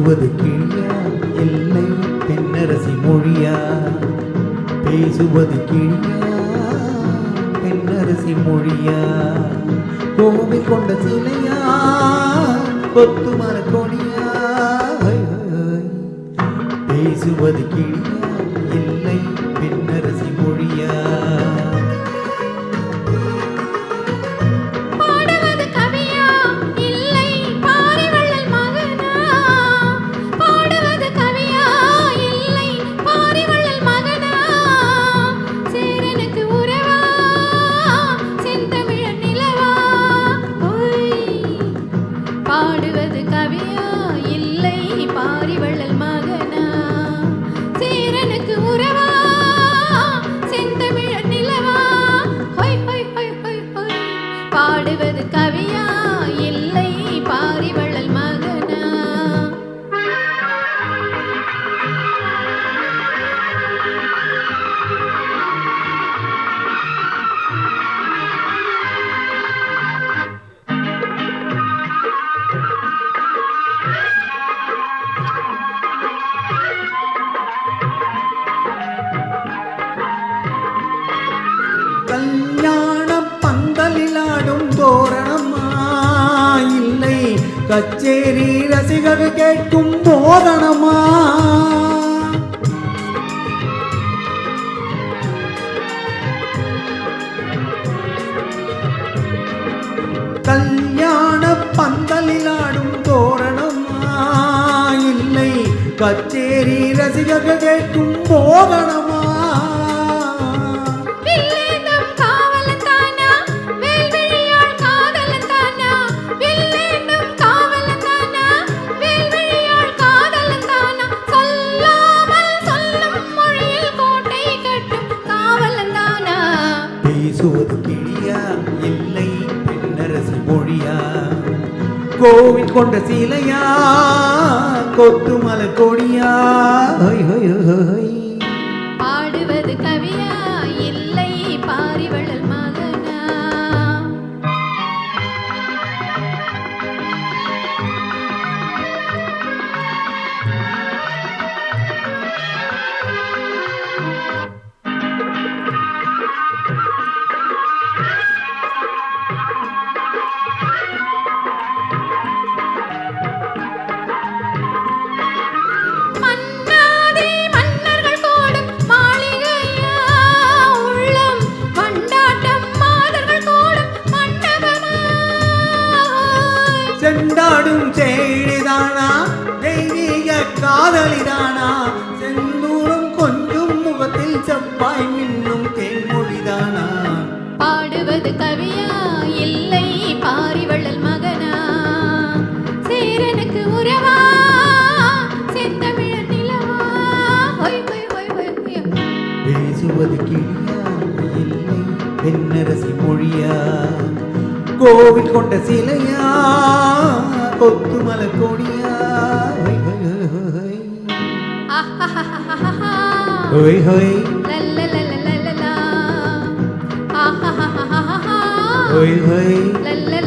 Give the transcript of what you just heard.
பேசுவது கிளியா இல்லை பெண்ணரசி மொழியா? பேசுவது கிளியா பெண்ணரசி மொழியா? கோவில் கொண்ட சிலையா கொத்து மர கொடியா? பேசுவது கிளியா இல்லை பெண்ணரசி மொழியா? பாடுவது கவியா இல்லை பாரிவள்ளல் மகனா? சேரனுக்கு உறவா செந்தமிழ் நிலவா? ஹொய் ஹொய் ஹொய் ஹொய் ஹொய். பாடுவது கவியா இல்லை பாரிவள்ளல் மகனா? கல்யாண பந்தலிலாடும் தோரணமா இல்லை கச்சேரி ரசிகர் கேட்கும் போதனமா? கல்யாண பந்தலிலாடும் தோரணமா இல்லை கச்சேரி ரசிகர் கேட்கும் போதனமா? பேசுவது கிளியா இல்லை பெண்ணரசி மொழியா? கோவில் கொண்ட சிலையா கொத்து மலர் கொடியா? பாடுவது கவியா இல்லை பாரிவள்ளல் மகனா? செண்டாடும் சேழிதானா தெய்வீக காதலிதானா? செந்தூரம் கொஞ்சம் முகத்தில் செவ்வாய் மின்னும் தேன்மொழிதானா? பாடுவது கவியா இல்லை பாரிவள்ளல் மகனா? சேரனுக்கு உறவா செந்தமிழ் நிலவா? ஹொய் ஹொய் ஹொய் ஹொய் ஹொய். பேசுவது கிளியா இல்லை பெண்ணரசி மொழியா? கோவில் கொண்ட சிலையா கொத்து மலர் கொடியா? ஹொய் ஹொய் லல்லலலலலலா. ஹொய் ஹொய் லல்லல